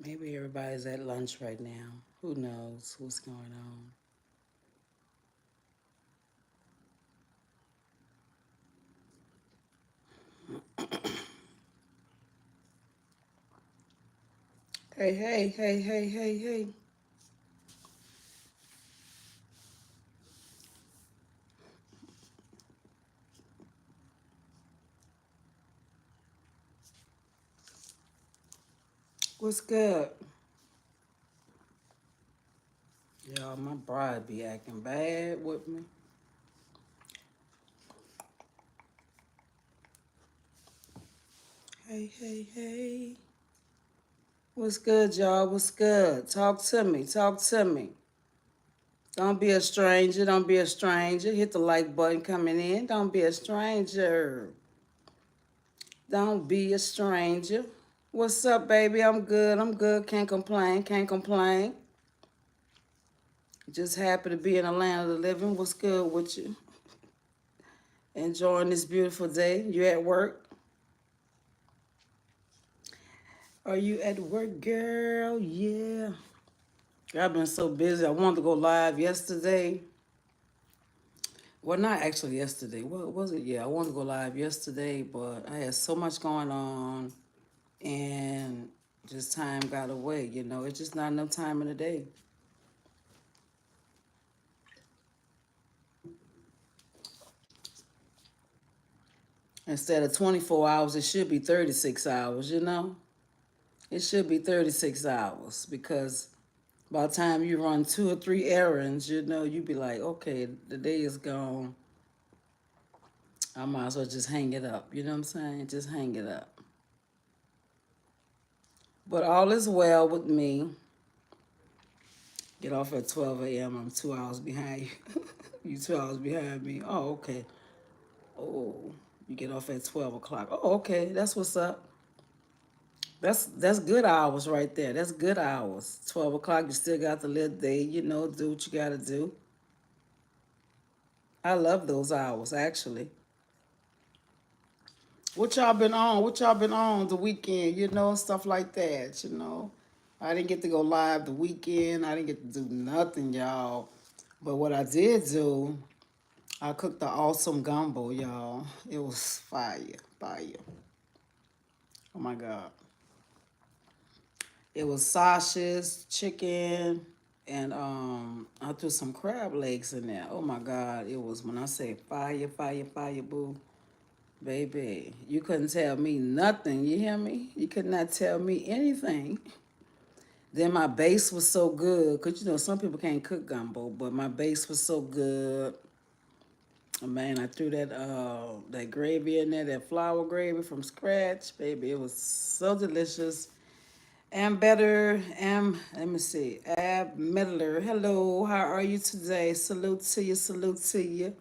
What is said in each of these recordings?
Maybe everybody's at lunch right now. Who knows what's going on? Hey, hey, hey, hey, hey, hey. What's good? Y'all, my bride be acting bad with me. Hey, hey, hey. What's good, y'all? What's good? Talk to me. Talk to me. Don't be a stranger. Don't be a stranger. Hit the like button coming in. Don't be a stranger. Don't be a stranger. What's up, baby? I'm good. I'm good. Can't complain. Can't complain. Just happy to be in the land of the living. What's good with you? Enjoying this beautiful day. You at work? Are you at work, girl? Yeah. I've been so busy. I wanted to go live yesterday. Well, not actually yesterday. What was it? Yeah, I wanted to go live yesterday, but I had so much going on and just time got away. It's just not enough time in the day. Instead of 24 hours, it should be 36 hours. It should be 36 hours because by the time you run two or three errands, you be like, okay, the day is gone. I might as well just hang it up. You know what I'm saying? Just hang it up. But all is well with me. Get off at 12 a.m. I'm 2 hours behind you. You 2 hours behind me. Oh, okay. Oh, you get off at 12 o'clock. Oh, okay. That's what's up. That's good hours right there. That's good hours. 12 o'clock, you still got the little day, do what you got to do. I love those hours, actually. What y'all been on? What y'all been on the weekend? Stuff like that. I didn't get to go live the weekend. I didn't get to do nothing, y'all. But what I did do, I cooked the awesome gumbo, y'all. It was fire, fire. Oh my God. It was sausages, chicken, and I threw some crab legs in there. Oh my God. It was when I say fire, fire, fire, boo. Baby, you couldn't tell me nothing. You hear me? You could not tell me anything. Then my base was so good, cause some people can't cook gumbo, but my base was so good. Man, I threw that gravy in there, that flour gravy from scratch, baby. It was so delicious. And better, let me see, Ab Middler. Hello, how are you today? Salute to you, salute to you.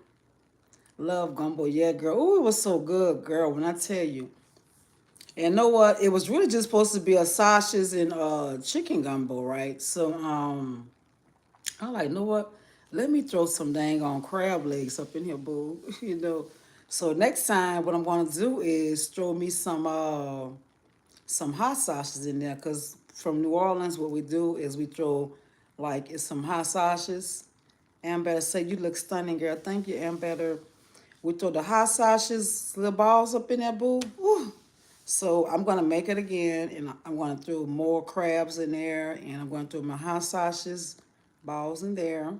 Love gumbo, yeah, girl. Oh, it was so good, girl. When I tell you, and know what? It was really just supposed to be a sausages and chicken gumbo, right? So I like, know what? Let me throw some dang on crab legs up in here, boo. So next time, what I'm gonna do is throw me some hot sauces in there, cause from New Orleans, what we do is we throw like it's some hot sauces. And better say you look stunning, girl. Thank you, and better. We throw the hot sauces, little balls up in there, boo. Woo. So I'm gonna make it again, and I'm gonna throw more crabs in there, and I'm gonna throw my hot sauces balls in there,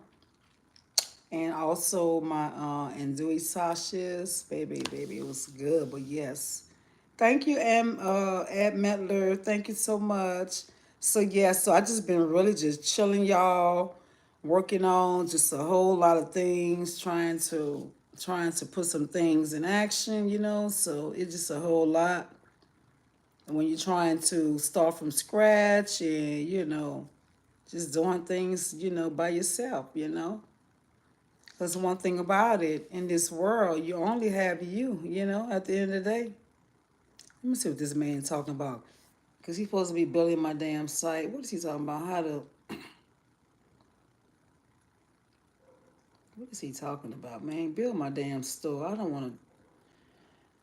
and also my andouille sausages. Baby, baby, it was good. But yes, thank you, Ed Metler. Thank you so much. So yeah, so I just been really just chilling, y'all, working on just a whole lot of things, trying to put some things in action. So it's just a whole lot. And when you're trying to start from scratch and just doing things by yourself. Because one thing about it, in this world, you only have you, at the end of the day. Let me see what this man talking about. Because he's supposed to be building my damn site. What is he talking about? What is he talking about, man? Build my damn store. I don't want to,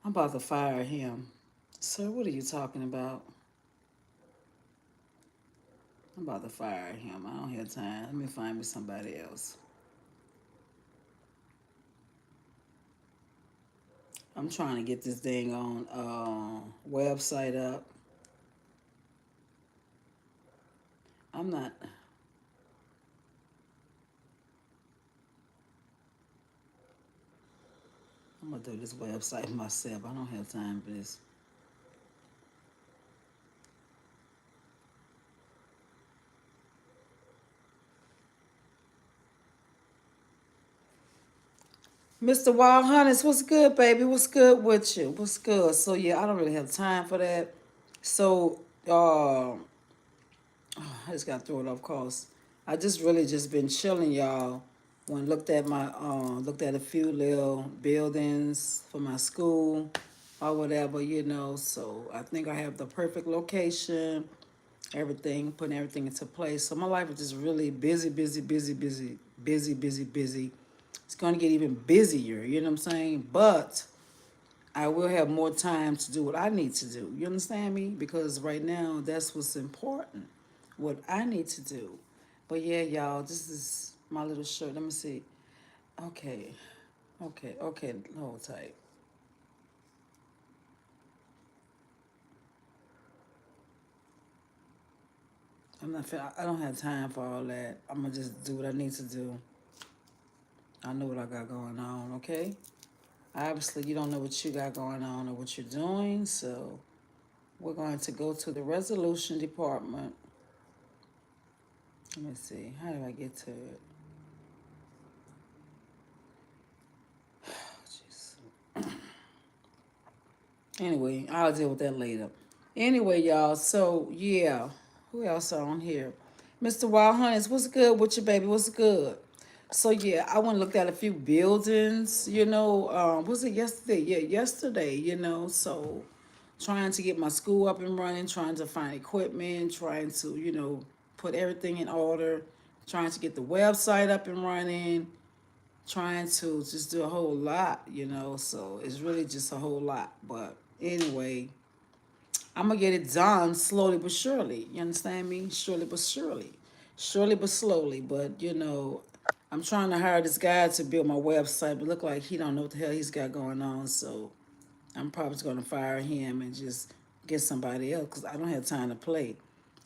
I'm about to fire him. Sir, what are you talking about? I'm about to fire him. I don't have time. Let me find me somebody else. I'm trying to get this thing on website up. I'm not. I'm gonna do this website myself. I don't have time for this. Mr. Wild Hunters, what's good, baby? What's good with you? What's good? So yeah, I don't really have time for that. So I just got to throw it off course. I just really just been chilling, y'all. When looked at a few little buildings for my school or whatever, you know. So I think I have the perfect location, everything, putting everything into place. So my life is just really busy, busy, busy, busy, busy, busy, busy. It's gonna get even busier, you know what I'm saying? But I will have more time to do what I need to do. You understand me? Because right now, that's what's important. What I need to do. But yeah, y'all, this is my little shirt. Let me see. Okay, okay. Hold tight. I don't have time for all that. I'm gonna just do what I need to do. I know what I got going on. Okay. Obviously, you don't know what you got going on or what you're doing. So we're going to go to the resolution department. Let me see. How do I get to it? Jeez. Anyway, I'll deal with that later. Anyway, y'all, so yeah, who else on here? Mr. Wild Hunters, what's good with you, baby? What's good? So yeah, I went and looked at a few buildings, you know. Was it yesterday? Yeah, yesterday, you know. So trying to get my school up and running, trying to find equipment, trying to, you know, put everything in order, trying to get the website up and running, trying to just do a whole lot, you know. So it's really just a whole lot. But anyway, I'm gonna get it done slowly but surely. You understand me? Surely but surely, surely but slowly. But you know, I'm trying to hire this guy to build my website, but look like he don't know what the hell he's got going on. So I'm probably just gonna fire him and just get somebody else because I don't have time to play.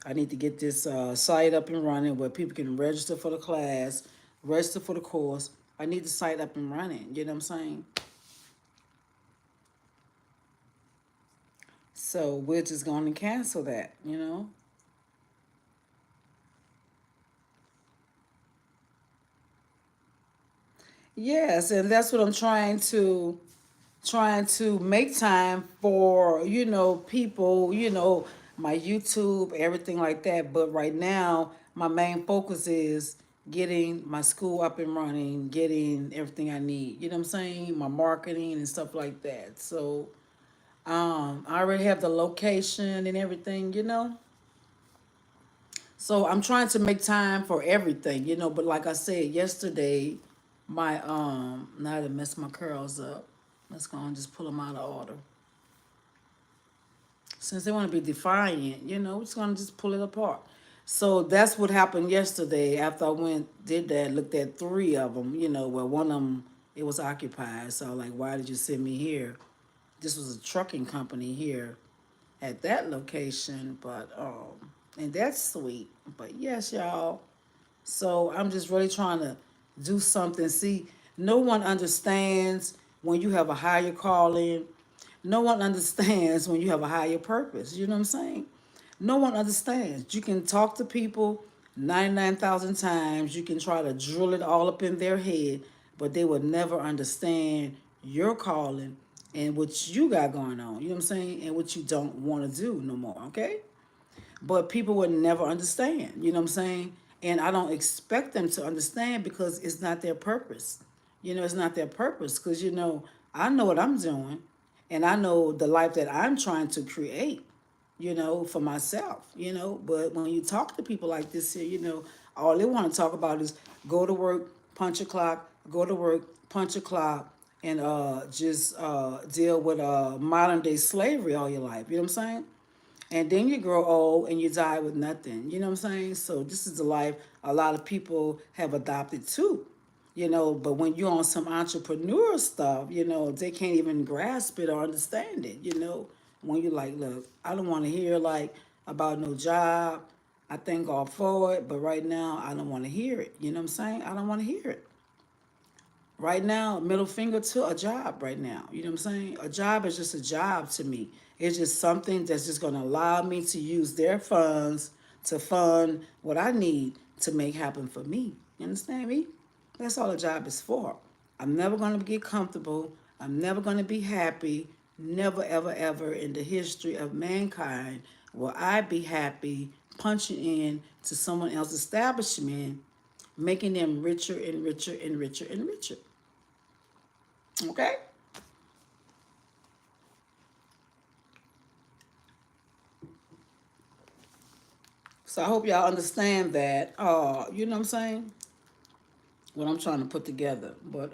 I need to get this site up and running where people can register for the class, register for the course. I need the site up and running. You know what I'm saying? So we're just going to cancel that. You know? Yes, and that's what I'm trying to make time for, you know, people, you know, my YouTube, everything like that. But right now, my main focus is getting my school up and running, getting everything I need. You know what I'm saying? My marketing and stuff like that. So, I already have the location and everything, you know. So I'm trying to make time for everything, you know. But like I said yesterday, my now to mess my curls up. Let's go and just pull them out of order. Since they want to be defiant, you know, we're just gonna just pull it apart. So that's what happened yesterday. After I went did that, looked at three of them, you know, where one of them it was occupied. So like, why did you send me here? This was a trucking company here at that location, but and that's sweet. But yes, y'all. So I'm just really trying to do something. See, no one understands when you have a higher calling. No one understands when you have a higher purpose. You know what I'm saying? No one understands. You can talk to people 99,000 times. You can try to drill it all up in their head, but they will never understand your calling and what you got going on. You know what I'm saying? And what you don't want to do no more. Okay? But people would never understand, you know what I'm saying? And I don't expect them to understand because it's not their purpose. You know, it's not their purpose because, you know, I know what I'm doing and I know the life that I'm trying to create, you know, for myself, you know. But when you talk to people like this here, you know, all they want to talk about is go to work, punch a clock, go to work, punch a clock, and just deal with modern day slavery all your life. You know what I'm saying? And then you grow old and you die with nothing. You know what I'm saying? So this is the life a lot of people have adopted too. But when you're on some entrepreneur stuff, they can't even grasp it or understand it. When you're like, look, I don't want to hear like about no job. I thank God for it, but right now I don't want to hear it. You know what I'm saying? I don't want to hear it. Right now, middle finger to a job right now. You know what I'm saying? A job is just a job to me. It's just something that's just going to allow me to use their funds to fund what I need to make happen for me. You understand me? That's all a job is for. I'm never going to get comfortable. I'm never going to be happy. Never, ever, ever in the history of mankind will I be happy punching in to someone else's establishment, making them richer and richer and richer and richer. Okay? So I hope y'all understand that. You know what I'm saying? What I'm trying to put together. But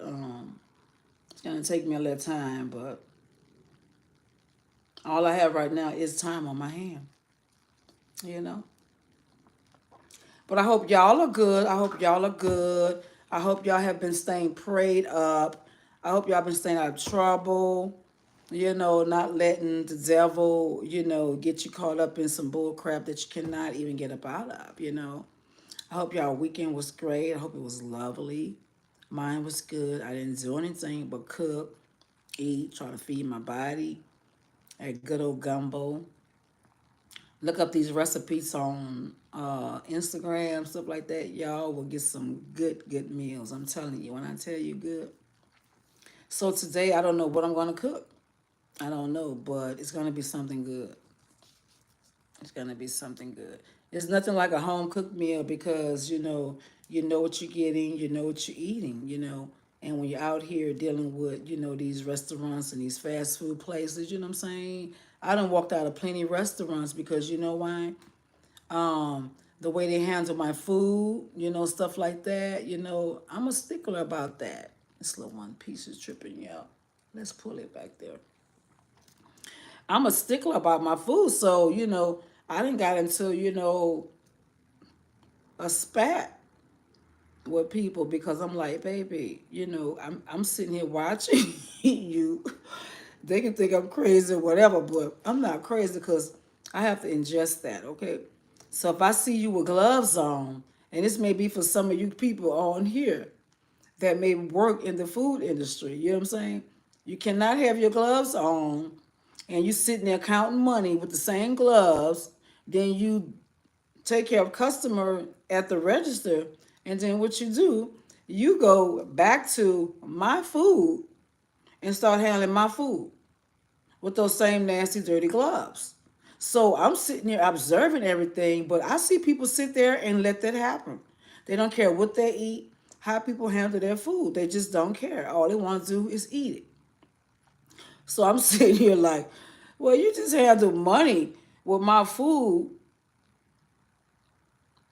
it's gonna take me a little time, but all I have right now is time on my hand. You know? But I hope y'all are good. I hope y'all are good. I hope y'all have been staying prayed up. I hope y'all been staying out of trouble. Not letting the devil, get you caught up in some bull crap that you cannot even get up out of. I hope y'all weekend was great. I hope it was lovely. Mine was good. I didn't do anything but cook, eat, try to feed my body. A good old gumbo. Look up these recipes on Instagram, stuff like that. Y'all will get some good, good meals. I'm telling you, when I tell you good. So today, I don't know what I'm going to cook. I don't know, but it's going to be something good. It's gonna be something good. It's nothing like a home cooked meal because you know what you're getting, you know what you're eating. And when you're out here dealing with, these restaurants and these fast food places, you know what I'm saying? I done walked out of plenty of restaurants because you know why? The way they handle my food, stuff like that, I'm a stickler about that. This little one piece is tripping you out. Let's pull it back there. I'm a stickler about my food, so I didn't got into a spat with people because I'm like, baby, I'm sitting here watching you. They can think I'm crazy or whatever, but I'm not crazy because I have to ingest that, okay? So if I see you with gloves on, and this may be for some of you people on here that may work in the food industry, you know what I'm saying? You cannot have your gloves on and you sitting there counting money with the same gloves, then you take care of customer at the register, and then what you do, you go back to my food and start handling my food with those same nasty dirty gloves. So I'm sitting here observing everything, but I see people sit there and let that happen. They don't care what they eat, how people handle their food. They just don't care. All they want to do is eat it. So I'm sitting here like, well, you just handle money with my food,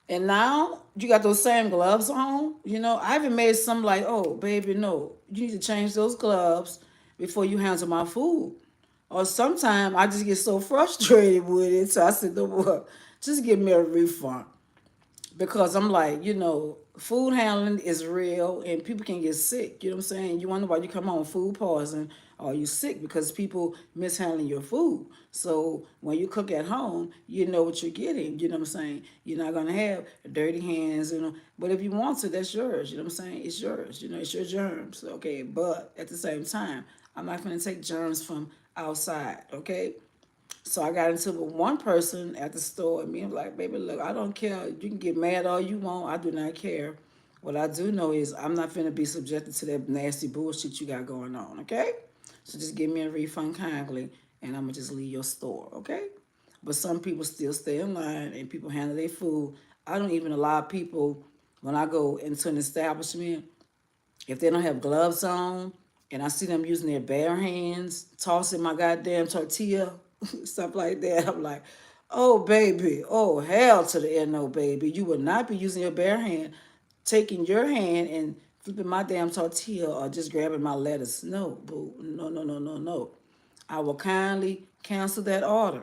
and now you got those same gloves on. I even made some like, oh, baby, no, you need to change those gloves before you handle my food. Or sometimes I just get so frustrated with it. So I said, no, what? Just give me a refund. Because I'm like, food handling is real and people can get sick. You know what I'm saying? You wonder why you come home food poisoning or you sick because people mishandling your food. So when you cook at home, you know what you're getting. You know what I'm saying? You're not gonna have dirty hands, But if you want to, that's yours. You know what I'm saying? It's yours. It's your germs. Okay. But at the same time, I'm not gonna take germs from outside. Okay. So I got into it with one person at the store, and me, I'm like, baby, look, I don't care. You can get mad all you want. I do not care. What I do know is I'm not finna be subjected to that nasty bullshit you got going on, okay? So just give me a refund kindly, and I'm gonna just leave your store, okay? But some people still stay in line, and people handle their food. I don't even allow people, when I go into an establishment, if they don't have gloves on and I see them using their bare hands, tossing my goddamn tortilla, stuff like that, I'm like, oh, baby, oh, hell to the no, baby. You would not be using your bare hand, taking your hand and flipping my damn tortilla or just grabbing my lettuce. No, boo. No, no, no, no, no. I will kindly cancel that order.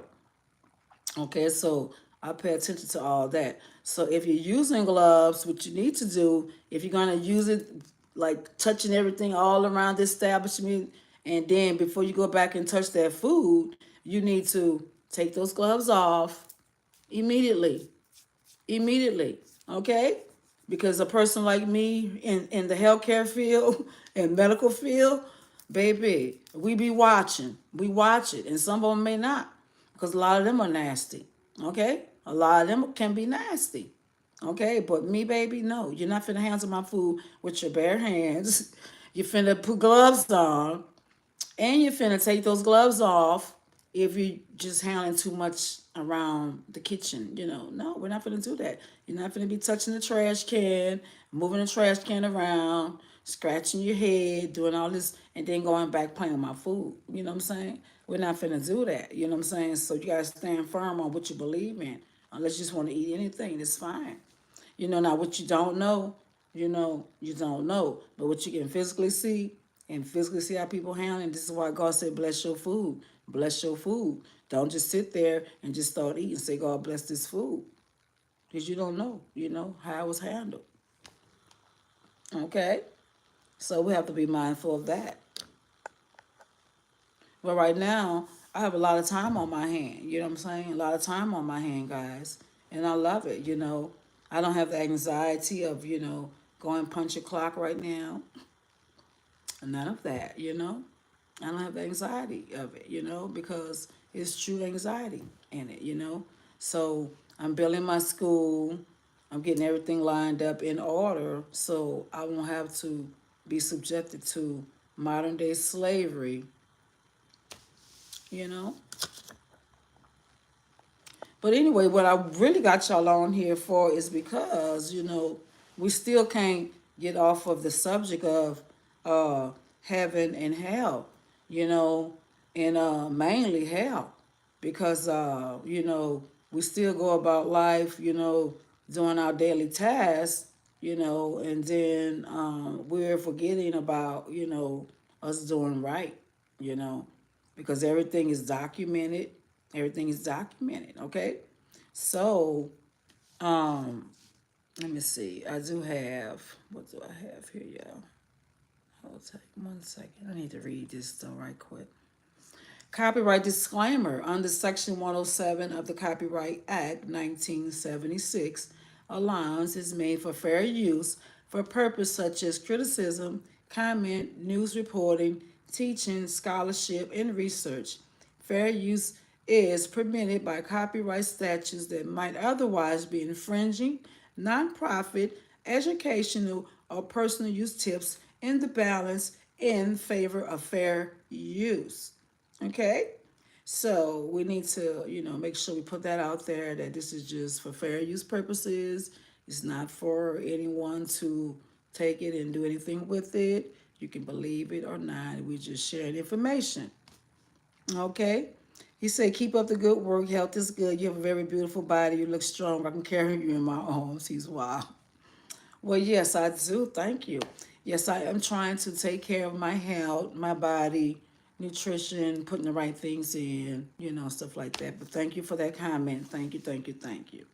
Okay, so I pay attention to all that. So if you're using gloves, what you need to do, if you're gonna use it, like touching everything all around the establishment, and then before you go back and touch that food, you need to take those gloves off immediately. Immediately. Okay? Because a person like me in the healthcare field and medical field, baby, we be watching. We watch it. And some of them may not. Because a lot of them are nasty. Okay? A lot of them can be nasty. Okay? But me, baby, no. You're not finna handle my food with your bare hands. You finna put gloves on, and you're finna take those gloves off if you just handling too much around the kitchen. No, we're not finna do that. You're not finna be touching the trash can, moving the trash can around, scratching your head, doing all this, and then going back playing with my food. You know what I'm saying? We're not finna do that. You know what I'm saying? So you gotta stand firm on what you believe in. Unless you just want to eat anything, that's fine. Now what you don't know, you don't know. But what you can physically see and physically see how people handle it, this is why God said, bless your food. Bless your food. Don't just sit there and just start eating. Say, God bless this food. Because you don't know, how it was handled. Okay? So we have to be mindful of that. But right now, I have a lot of time on my hand. You know what I'm saying? A lot of time on my hand, guys. And I love it. I don't have the anxiety of, going punch a clock right now. None of that. I don't have the anxiety of it, because it's true anxiety in it. So I'm building my school. I'm getting everything lined up in order so I won't have to be subjected to modern day slavery, you know. But anyway, what I really got y'all on here for is because, we still can't get off of the subject of uh, heaven and hell, you know, and mainly hell. Because, we still go about life, doing our daily tasks, and then we're forgetting about, us doing right, you know, because everything is documented. Everything is documented, okay? So, um, let me see. I do have, what do I have here, y'all? Hold tight 1 second. I need to read this though right quick. Copyright disclaimer under Section 107 of the Copyright Act 1976, allowance is made for fair use for purpose such as criticism, comment, news reporting, teaching, scholarship, and research. Fair use is permitted by copyright statutes that might otherwise be infringing nonprofit, educational, or personal use tips in the balance in favor of fair use. Okay? So we need to, make sure we put that out there that this is just for fair use purposes. It's not for anyone to take it and do anything with it. You can believe it or not. We just sharing information. Okay? He said, keep up the good work. Health is good. You have a very beautiful body. You look strong. I can carry you in my arms. He's wild. Well, yes, I do. Thank you. Yes, I am trying to take care of my health, my body, nutrition, putting the right things in, stuff like that. But thank you for that comment. Thank you, thank you, thank you.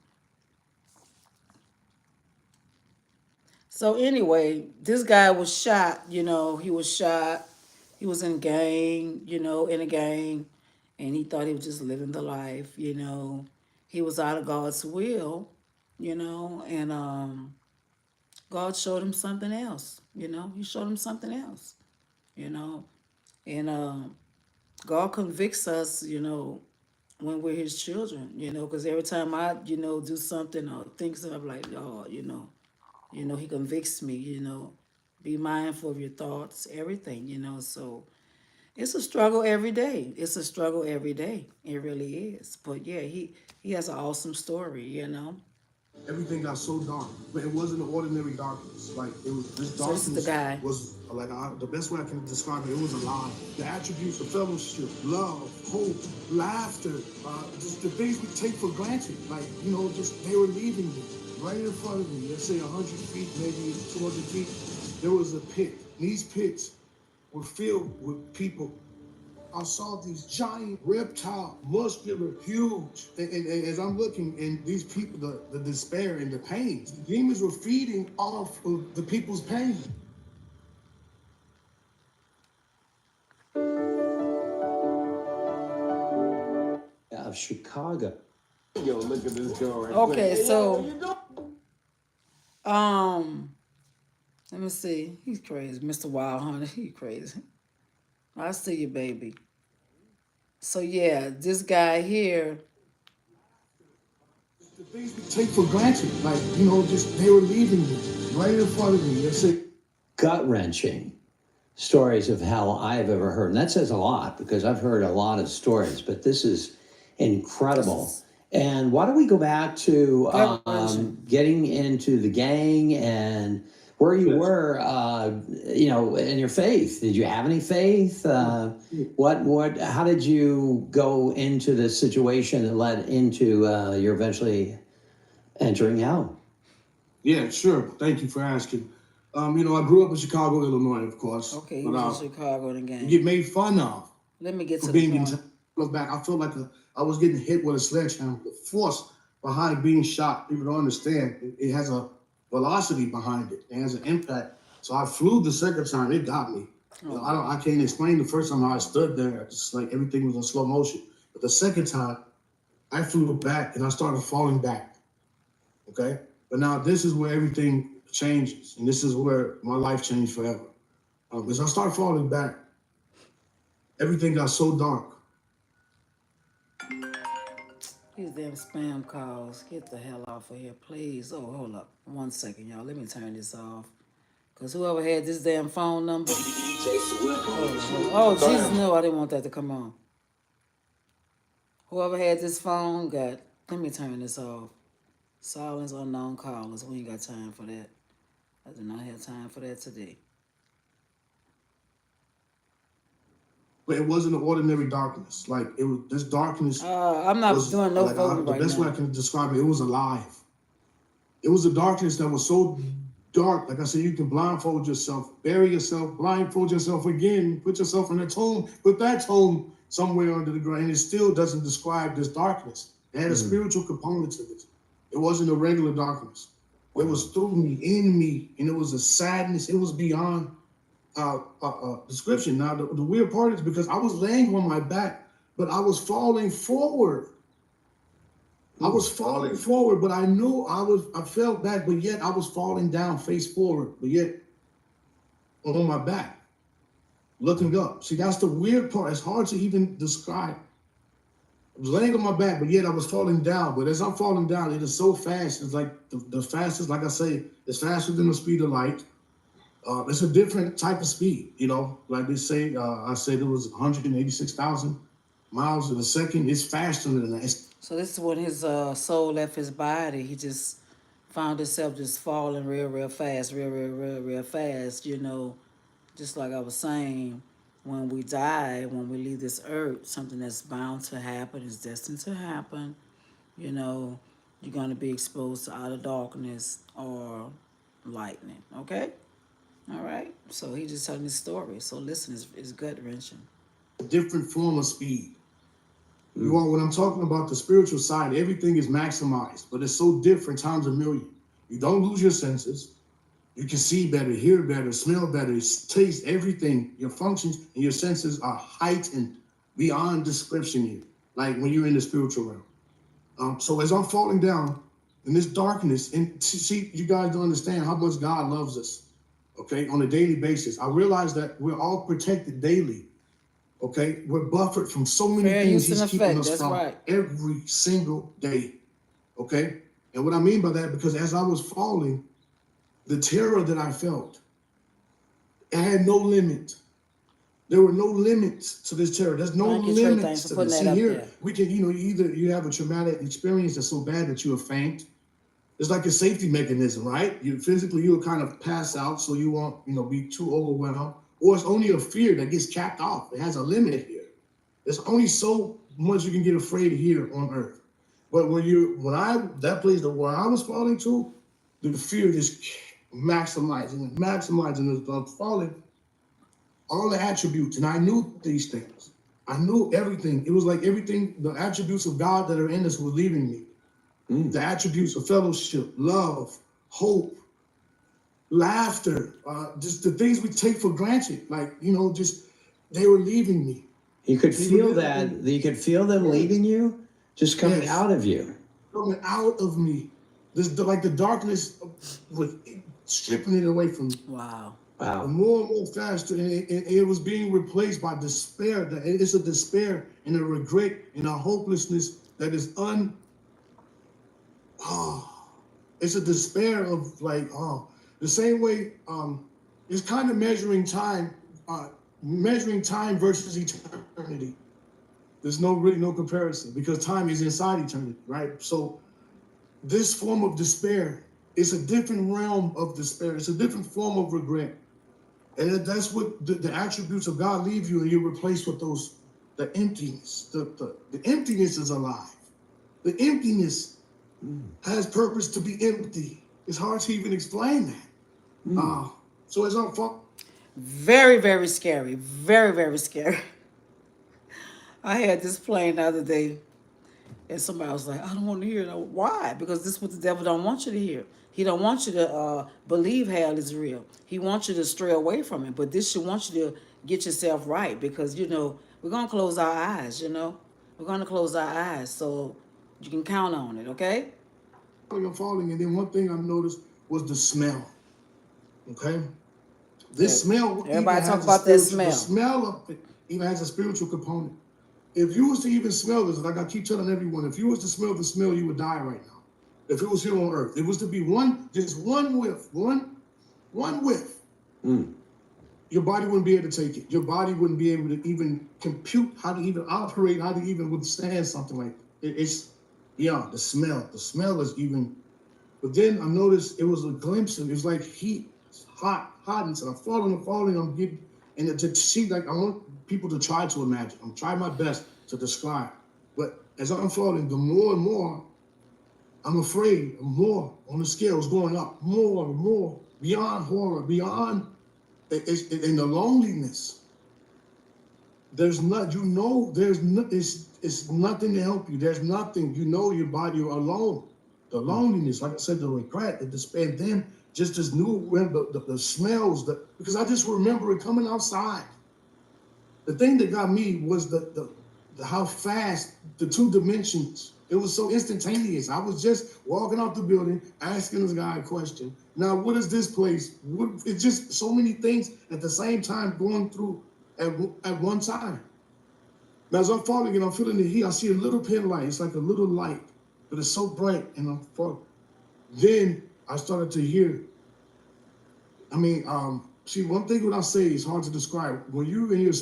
So anyway, this guy was shot, he was shot. He was in a gang, in a gang, and he thought he was just living the life. He was out of God's will, and God showed him something else, He showed him something else, you know. And God convicts us, when we're his children, because every time I, do something or think something, I'm like, oh, he convicts me, be mindful of your thoughts, everything, so it's a struggle every day. It's a struggle every day. It really is. But yeah, he has an awesome story. Everything got so dark, but it wasn't an ordinary darkness. Like it was, this So this is the darkness guy. was like the best way I can describe it. It was alive. The attributes of fellowship, love, hope, laughter, just the things we take for granted. Like just they were leaving me right in front of me. Let's say 100 feet, maybe 200 feet. There was a pit. These pits were filled with people I saw these giant reptile, muscular, huge. And as I'm looking, and these people, the despair and the pain, the demons were feeding off of the people's pain. Of Chicago. Yo, look at this girl right Okay, quick. Hey, so- yo, you doing? Let me see. He's crazy. Mr. Wild Hunter, he crazy. I see you, baby. So yeah, this guy here, The things we take for granted, like, you know, just they were leaving me right in front of me. They said, Gut-wrenching stories of hell I've ever heard. And that says a lot because I've heard a lot of stories, but this is incredible. And why don't we go back to getting into the gang and where you were, you know, in your faith? Did you have any faith? How did you go into this situation that led into your eventually entering hell? yeah, sure. Thank you for asking. You know, I grew up in Chicago, Illinois, of course. okay, he But was in Chicago in the you game. get made fun of Let me get for to the being in point. look back. I felt like I was getting hit with a sledgehammer. The force behind being shot, people don't understand. It has a velocity behind it. It has an impact. So I flew the second time. It got me. You know, I can't explain the first time how I stood there. It's like everything was in slow motion. But the second time, I flew back and I started falling back. Okay? But now this is where everything changes. And this is where my life changed forever. As I started falling back, everything got so dark. These damn spam calls. Get the hell off of here, please. Oh, hold up. 1 second, y'all. Let me turn this off. Because whoever had this damn phone number. Oh, Jesus, no, I didn't want that to come on. Whoever had this phone got. Let me turn this off. Silence unknown callers. We ain't got time for that. I do not have time for that today. But it wasn't an ordinary darkness. Like it was this darkness. I'm not was, doing no like, voting the right best way now. I can describe it, it was alive. It was a darkness that was so dark. Like I said, you can blindfold yourself, bury yourself, blindfold yourself again, put yourself in a tomb, put that tomb somewhere under the ground, and it still doesn't describe this darkness. It had a spiritual component to it. It wasn't a regular darkness. It was through me, in me, and it was a sadness. It was beyond description. Now, the weird part is because I was laying on my back, but I was falling forward. I was falling forward, but I knew I fell back, but yet I was falling down face forward, but yet on my back, looking up. See, that's the weird part. It's hard to even describe. I was laying on my back, but yet I was falling down. But as I'm falling down, it is so fast. It's like the fastest, like I say, it's faster than the speed of light. It's a different type of speed, you know. Like they say, I said it was 186,000 miles in a second. It's faster than that. So this is when his soul left his body. He just found himself just falling real fast, real fast. You know, just like I was saying, when we die, when we leave this earth, something that's bound to happen is destined to happen. You know, you're gonna be exposed to outer darkness or lightning. Okay, all right. So he just telling his story. So listen, it's gut wrenching. A different form of speed. You know, when I'm talking about the spiritual side, everything is maximized, but it's so different times a million. You don't lose your senses. You can see better, hear better, smell better, taste everything. Your functions and your senses are heightened beyond description here, like when you're in the spiritual realm. So as I'm falling down in this darkness, and see, you guys don't understand how much God loves us, okay, on a daily basis. I realize that we're all protected daily. Okay, we're buffered from so many Fair things use he's and keeping effect, us that's from right. every single day. Okay, and what I mean by that, because as I was falling, the terror that I felt, it had no limit. There were no limits to this terror. There's no Thank you, Trey. limits Thanks for to putting this. that See up here, there. we can, either you have a traumatic experience that's so bad that you faint. It's like a safety mechanism, right? You'll kind of pass out, so you won't, be too overwhelmed. Or it's only a fear that gets capped off. It has a limit here. There's only so much you can get afraid here on earth. But that place where I was falling to, the fear just maximizing as I'm falling, all the attributes, and I knew these things. I knew everything. It was like everything, the attributes of God that are in us were leaving me. The attributes of fellowship, love, hope, laughter, just the things we take for granted. Like, just they were leaving me. You could They feel were that. leaving me. You could feel them leaving you, just coming Yes. out of you. Coming out of me. Like the darkness was stripping it away from me. Wow. And Wow. more and more faster, and it was being replaced by despair. It's a despair and a regret and a hopelessness that is it's a despair of like, the same way, it's kind of measuring time versus eternity. There's really no comparison because time is inside eternity, right? So this form of despair is a different realm of despair. It's a different form of regret. And that's what the attributes of God leave you, and you're replaced with the emptiness. The emptiness is alive. The emptiness has purpose to be empty. It's hard to even explain that. So as I'm Very, very scary. Very, very scary. I had this playing the other day, and somebody was like, I don't want to hear it. Why? Because this is what the devil don't want you to hear. He don't want you to believe hell is real. He wants you to stray away from it. But this should want you to get yourself right because, we're going to close our eyes, We're going to close our eyes so you can count on it, okay? falling, and then one thing I noticed was the smell. Okay? This smell Everybody even talk has about a that spiritual- smell. The smell of it even has a spiritual component. If you was to even smell this, like I keep telling everyone, if you was to smell the smell, you would die right now. If it was here on earth, it was to be just one whiff, one whiff. Your body wouldn't be able to take it. Your body wouldn't be able to even compute how to even operate, how to even withstand something like that. It's the smell. The smell is even. But then I noticed it was a glimpse of it was like heat. It's hot, and so I'm falling, I'm getting, and to see, like, I want people to try to imagine. I'm trying my best to describe. But as I'm falling, the more and more I'm afraid, more on the scale is going up, more and more, beyond horror, beyond in the loneliness. There's not, it's nothing to help you. There's nothing, your body, you're alone. The loneliness, like I said, the regret, the despair, and then just this new, the smells, because I just remember it coming outside. The thing that got me was the how fast the two dimensions. It was so instantaneous. I was just walking out the building, asking this guy a question. Now, what is this place? It's just so many things at the same time going through at one time. Now, as I'm falling and I'm feeling the heat, I see a little pin light. It's like a little light, but it's so bright, and I'm falling. Then I started to hear. See, one thing when I say is hard to describe. When you're in the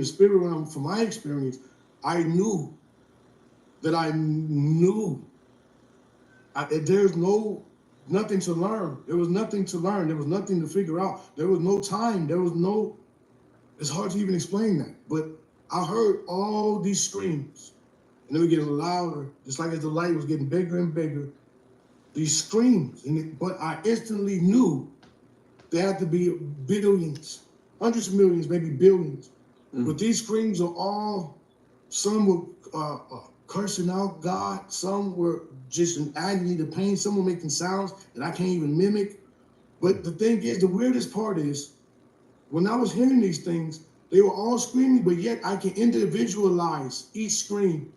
spirit realm, from my experience, I knew that there's nothing to learn. There was nothing to learn. There was nothing to figure out. There was no time. It's hard to even explain that. But I heard all these screams, and they were getting louder, just like as the light was getting bigger and bigger. These screams, but I instantly knew there had to be billions, hundreds of millions, maybe billions. But these screams are all, some were cursing out God, some were just in agony, the pain, some were making sounds that I can't even mimic. But the thing is, the weirdest part is, when I was hearing these things, they were all screaming, but yet I can individualize each scream.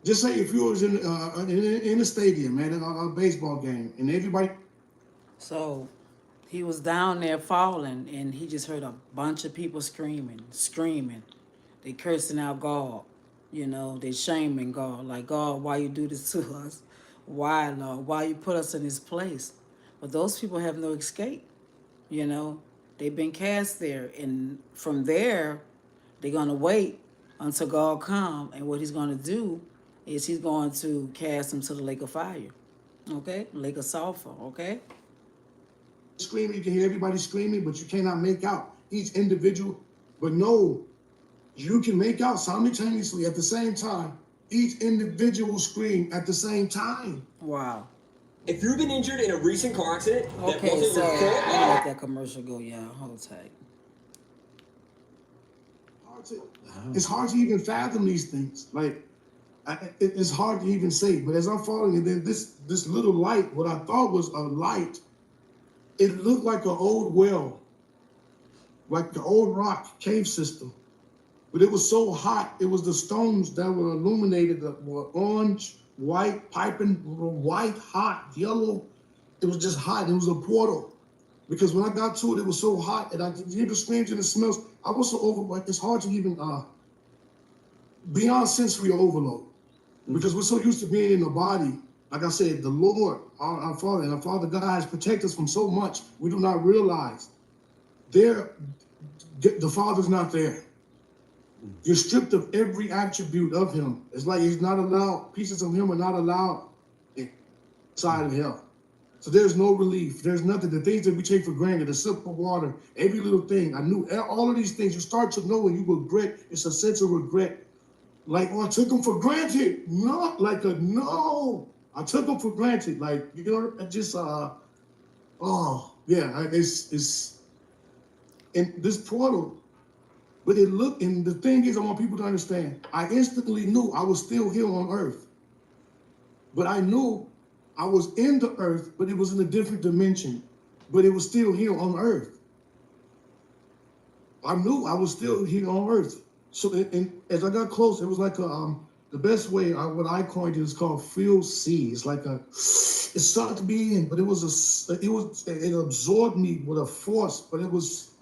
Just say if you was in a stadium at a baseball game, and everybody. So he was down there falling, and he just heard a bunch of people screaming. They cursing out God. They shaming God. Like, God, why you do this to us? Why, Lord? Why you put us in this place? But those people have no escape. They've been cast there. And from there, they're going to wait until God come. And what he's going to do is he's going to cast them to the lake of fire. Okay? Lake of sulfur. Okay? Screaming, you can hear everybody screaming, but you cannot make out each individual. But no, you can make out simultaneously at the same time each individual scream at the same time. Wow. If you've been injured in a recent car accident that Okay, wasn't so your fault, I'll let that commercial go, y'all. Hold tight. All It's hard to even fathom these things. Like, it's hard to even say. But as I'm falling, and then this little light, what I thought was a light, it looked like an old well, like the old rock cave system. But it was so hot, it was the stones that were illuminated that were orange, white, piping white, hot, yellow. It was just hot. It was a portal. Because when I got to it, it was so hot, and I could hear the screams and the smells. I was so like it's hard to even beyond sensory overload. Because we're so used to being in the body. Like I said, the Lord, our Father, and our Father God has protected us from so much we do not realize. The Father's not there. You're stripped of every attribute of him. It's like he's not allowed, pieces of him are not allowed inside of hell. So there's no relief. There's nothing. The things that we take for granted, the simple water, every little thing. I knew all of these things. You start to know when you regret. It's a sense of regret. Like, oh, I took them for granted. No, like a no. I took them for granted. Like, you know, just, oh, yeah, it's in this portal. But it looked, and the thing is, I want people to understand, I instantly knew I was still here on earth. But I knew I was in the earth, but it was in a different dimension. But it was still here on earth. I knew I was still here on earth. So and as I got close, it was like the best way, what I coined it is called feel see. It's like it sucked me in, but it absorbed me with a force, but it was,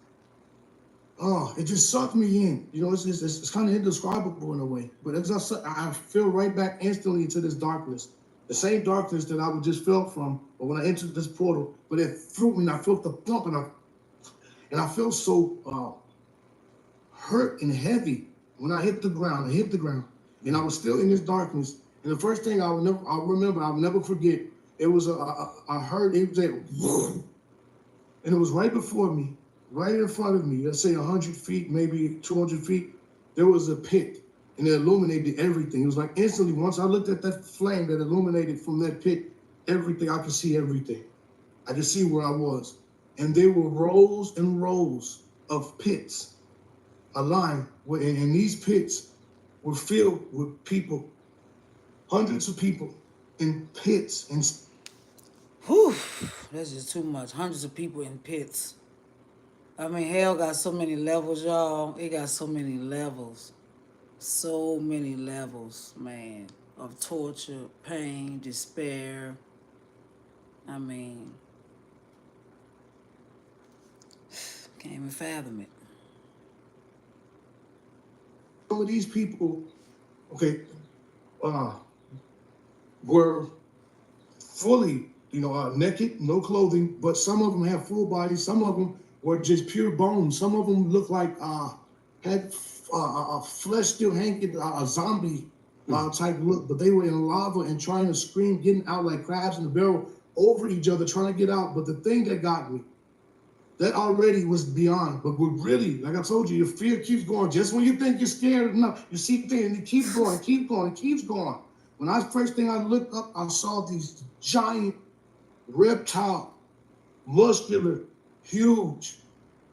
it just sucked me in. You know, it's kind of indescribable in a way. But as I fell right back instantly into this darkness. The same darkness that I would just felt from, but when I entered this portal, but it threw me, and I felt the thump, and I felt so hurt and heavy when I hit the ground. And I was still in this darkness. And the first thing I'll never forget, it was I heard it was and it was right before me, right in front of me. Let's say 100 feet, maybe 200 feet. There was a pit. And it illuminated everything. It was like instantly, once I looked at that flame that illuminated from that pit, everything, I could see everything. I could see where I was. And there were rows and rows of pits aligned. And these pits were filled with people, hundreds of people in pits. And Whew, that's just too much. Hundreds of people in pits. I mean, hell got so many levels, y'all. It got so many levels. So many levels, man, of torture, pain, despair. I mean, can't even fathom it. some of these people, okay, were fully, naked, no clothing, but some of them have full bodies. Some of them were just pure bones. Some of them looked like had flesh still hanging, a zombie type look, but they were in lava and trying to scream, getting out like crabs in the barrel over each other, trying to get out. But the thing that got me, that already was beyond. But we're really, like I told you, your fear keeps going. Just when you think you're scared enough, you see things, and it keeps going, it keeps going. When first thing I looked up, I saw these giant reptile, muscular, huge.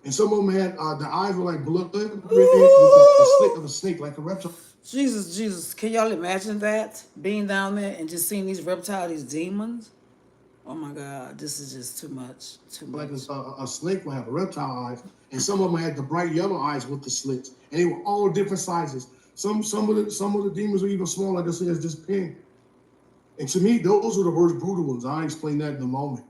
And some of them had, the eyes were like blood with the slit of a snake, like a reptile. Jesus, can y'all imagine that? Being down there and just seeing these reptiles, these demons? Oh my God, this is just too much. Like a snake will have reptile eyes, and some of them had the bright yellow eyes with the slits, and they were all different sizes. Some of the demons were even small, like I said, as this pin. And to me, those were the worst brutal ones. I'll explain that in a moment.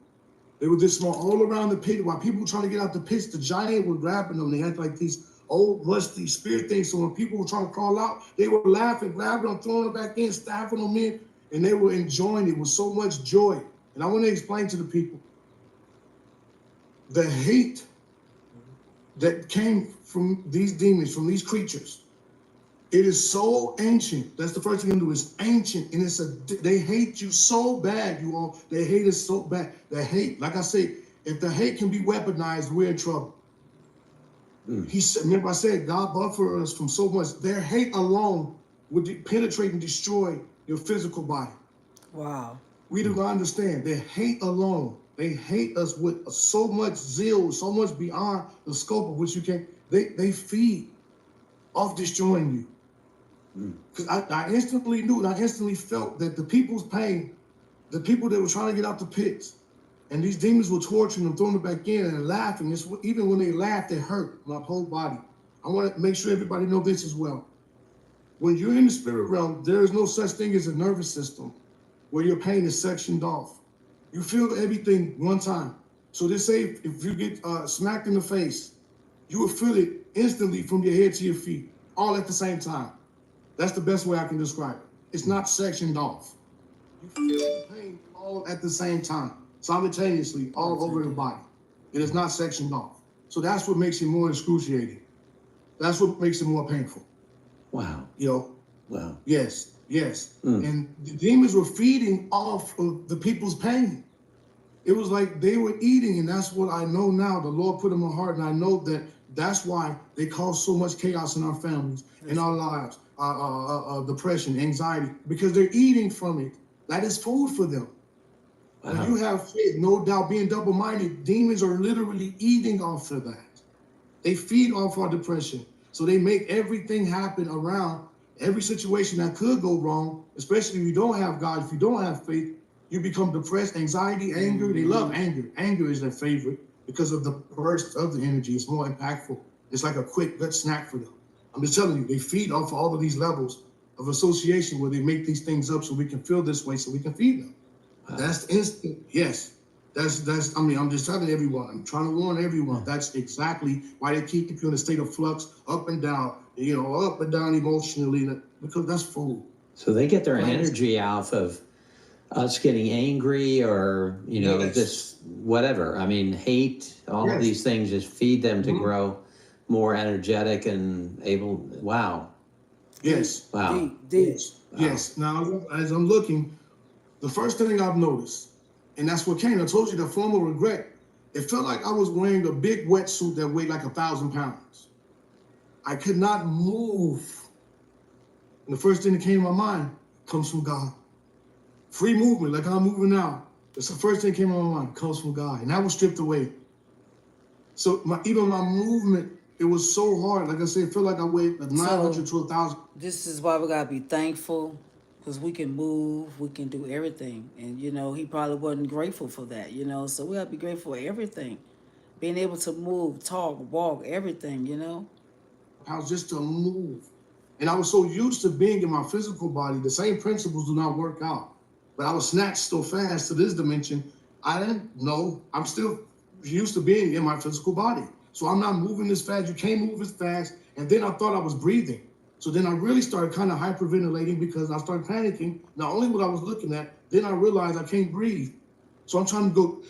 They were this small, all around the pit. While people were trying to get out the pits, the giant was grabbing them. They had like these old rusty spear things. So when people were trying to crawl out, they were laughing, grabbing them, throwing them back in, stabbing them in, and they were enjoying it with so much joy. And I want to explain to the people the hate that came from these demons, from these creatures. It is so ancient. That's the first thing you do. It's ancient, and they hate you so bad, you all. They hate us so bad. The hate, like I say, if the hate can be weaponized, we're in trouble. He said, remember I said, God buffer us from so much. Their hate alone would penetrate and destroy your physical body. Wow. We do not understand. Their hate alone. They hate us with so much zeal, so much beyond the scope of which you can. They feed off destroying you. Because I instantly knew and I instantly felt that the people's pain, the people that were trying to get out the pits, and these demons were torturing them, throwing them back in and laughing. Even when they laughed, it hurt my whole body. I want to make sure everybody know this as well. When you're in the spirit realm, there is no such thing as a nervous system where your pain is sectioned off. You feel everything one time. So they say if you get smacked in the face, you will feel it instantly from your head to your feet, all at the same time. That's the best way I can describe it. It's not sectioned off. You feel the pain all at the same time, simultaneously, all over the body. It is not sectioned off. So that's what makes it more excruciating. That's what makes it more painful. Wow. You know? Wow. Yes, yes. And the demons were feeding off of the people's pain. It was like they were eating, and that's what I know now. The Lord put in my heart, and I know that that's why they cause so much chaos in our families, in our lives, depression, anxiety, because they're eating from it. That is food for them. Wow. When you have faith, no doubt, being double-minded, demons are literally eating off of that. They feed off our depression. So they make everything happen around every situation that could go wrong, especially if you don't have God, if you don't have faith, you become depressed, anxiety, anger. They love anger. Anger is their favorite because of the burst of the energy. It's more impactful. It's like a quick, good snack for them. I'm just telling you, they feed off of all of these levels of association where they make these things up so we can feel this way, so we can feed them. Wow. That's instant. Yes. I mean, I'm just telling everyone, I'm trying to warn everyone. That's exactly why they keep you in a state of flux, up and down, up and down emotionally, because that's food. So they get their energy off of us getting angry or, this whatever. I mean, hate, all of these things just feed them to grow more energetic and able. Wow. Yes. Wow. Yes. Wow. Yes. Now, as I'm looking, the first thing I've noticed, and that's what came, I told you, the form of regret, it felt like I was wearing a big wetsuit that weighed like 1,000 pounds. I could not move. And the first thing that came to my mind comes from God. Free movement, like I'm moving now. That's the first thing that came to my mind, comes from God. And that was stripped away. So even my movement, it was so hard. Like I said, it felt like I weighed 900 to 1,000. This is why we gotta be thankful, because we can move, we can do everything. And he probably wasn't grateful for that, so we gotta be grateful for everything. Being able to move, talk, walk, everything, I was just to move. And I was so used to being in my physical body, the same principles do not work out. But I was snatched so fast to this dimension, I didn't know. I'm still used to being in my physical body. So I'm not moving as fast. You can't move as fast. And then I thought I was breathing. So then I really started kind of hyperventilating because I started panicking. Not only what I was looking at, then I realized I can't breathe. So I'm trying to go,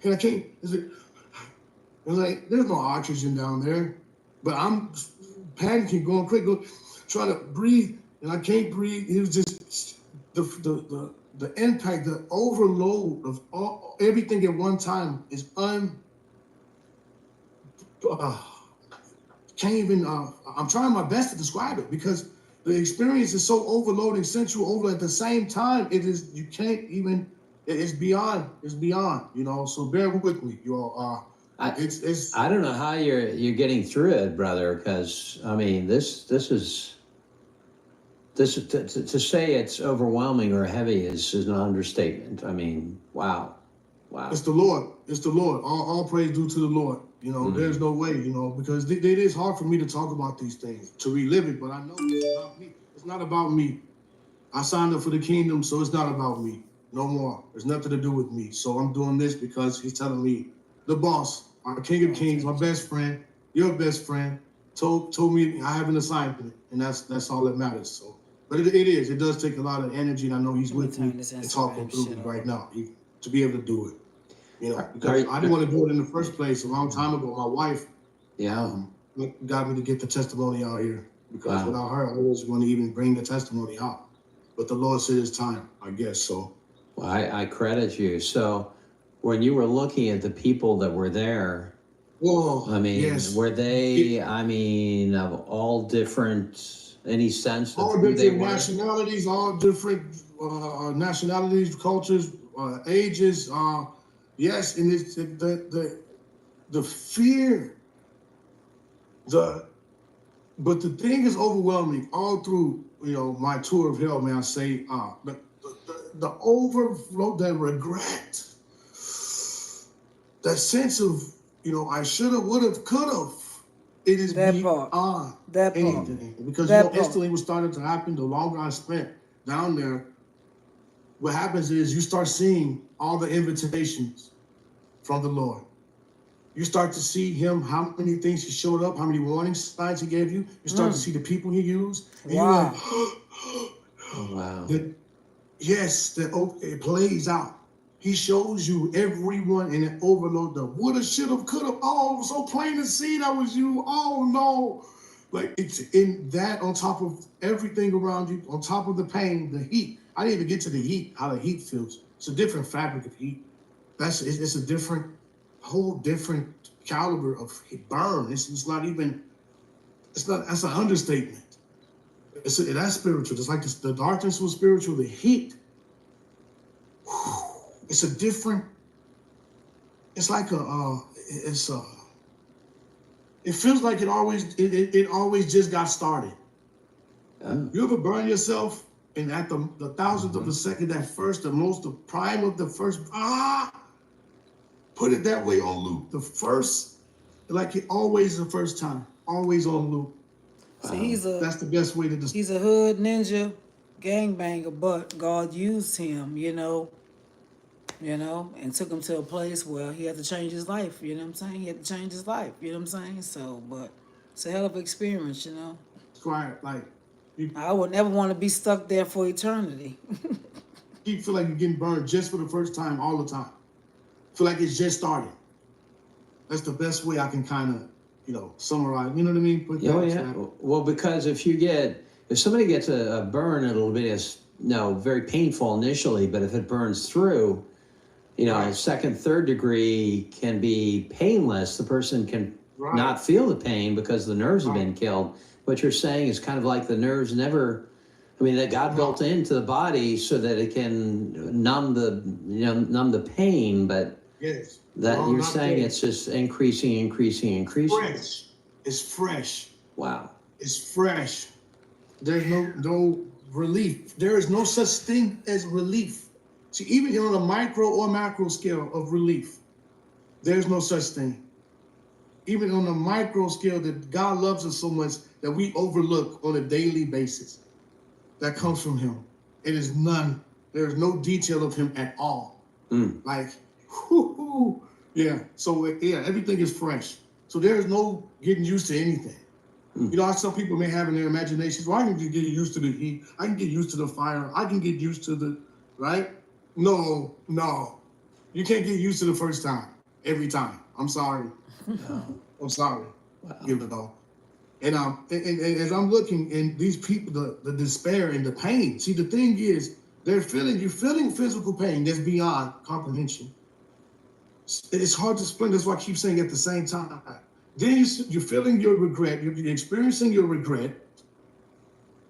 and I can't. It's like there's no oxygen down there. But I'm panicking, going quick, trying to breathe, and I can't breathe. It was just the impact, the overload of everything at one time is can't even. I'm trying my best to describe it because the experience is so overloading, sensual, over at the same time. It is, you can't even. It's beyond. It's beyond. So bear with me, you all. It's. I don't know how you're getting through it, brother. Because I mean, this is to say it's overwhelming or heavy is an understatement. I mean, wow. It's the Lord. It's the Lord. All praise due to the Lord. There's no way. Because it is hard for me to talk about these things, to relive it. But I know it's about me. It's not about me. I signed up for the kingdom, so it's not about me. No more. There's nothing to do with me. So I'm doing this because He's telling me, the boss, our King of Kings, my best friend, your best friend, told me I have an assignment, and that's all that matters. So, but it does take a lot of energy, and I know He's with me and talking through me right now to be able to do it. Because I didn't want to do it in the first place a long time ago. My wife, got me to get the testimony out here because without her, I wasn't going to even bring the testimony out. But the Lord said it's time, I guess so. Well, I credit you. So, when you were looking at the people that were there, were they? I mean, of all different, any sense of all who they different were? nationalities, all different nationalities, cultures, ages. Yes, and it's the fear, the But the thing is overwhelming all through, my tour of hell, may I say, the overflow, the regret, that sense of, I should have, would have, could have. It is That part. beyond That part. anything. Because, That part. instantly what started to happen, the longer I spent down there, what happens is you start seeing all the invitations from the Lord. You start to see him, how many things he showed up, how many warning signs he gave you. You start to see the people he used. And Wow. you're like, Oh, wow. yes, it plays out. He shows you everyone in an overload, the woulda, shoulda, coulda. Oh, so plain to see that was you. Oh, no. Like, it's in that, on top of everything around you, on top of the pain, the heat. I didn't even get to the heat, how the heat feels. It's a different fabric of heat. It's a different, whole different caliber of burn. It's not even, that's an understatement. That's spiritual. It's like the darkness was spiritual, the heat. It's a different, it's like it feels like it always just got started. Oh. You ever burn yourself and at the thousandth of a second, the prime of the first, put it that way on loop. The first, like it always the first time, always on loop. See, That's the best way to describe. he's a hood ninja gangbanger, but God used him, and took him to a place where he had to change his life, you know what I'm saying? He had to change his life, you know what I'm saying? So, but it's a hell of an experience, Like, I would never want to be stuck there for eternity. you feel like you're getting burned just for the first time all the time. Feel like it's just started. That's the best way I can kind of, summarize. You know what I mean? Put Oh, that yeah. aside. Well, because if somebody gets a burn, it'll be very painful initially, but if it burns through, Right. second, third degree can be painless. The person can Right. not feel the pain because the nerves have Right. been killed. What you're saying is kind of like the nerves that God built into the body so that it can numb the pain, but Yes. that No, you're not saying there. it's just increasing. Fresh. It's fresh. Wow. It's fresh. There's no relief. There is no such thing as relief. See, even on a micro or macro scale of relief, there's no such thing. Even on a micro scale that God loves us so much that we overlook on a daily basis, that comes from him. It is none. There is no detail of him at all. Like, yeah. So, everything is fresh. So there's no getting used to anything. Some people may have in their imaginations, well, I can get used to the heat. I can get used to the fire. I can get used to the, right? No. You can't get used to the first time, every time. I'm sorry. I'm sorry. Wow. And as I'm looking, and these people, the despair and the pain. See, the thing is, you're feeling physical pain that's beyond comprehension. It's hard to explain. That's why I keep saying at the same time. Then you're feeling your regret. You're experiencing your regret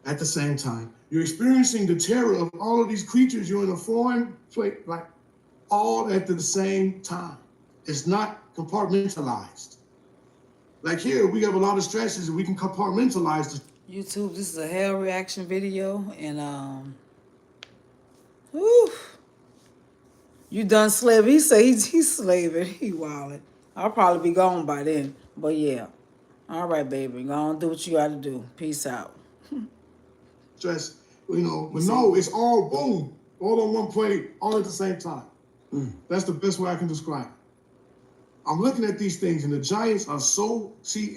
at the same time. You're experiencing the terror of all of these creatures. You're in a foreign place, like all at the same time. It's not compartmentalized. Like here, we have a lot of stresses and we can compartmentalize the YouTube, this is a hell reaction video, and whew, you done slaving. He say he's slaving. He wildin'. I'll probably be gone by then. But yeah. All right, baby. Go on, do what you gotta do. Peace out. stress, but no, it's all boom, all on one plate, all at the same time. That's the best way I can describe it. I'm looking at these things, and the giants are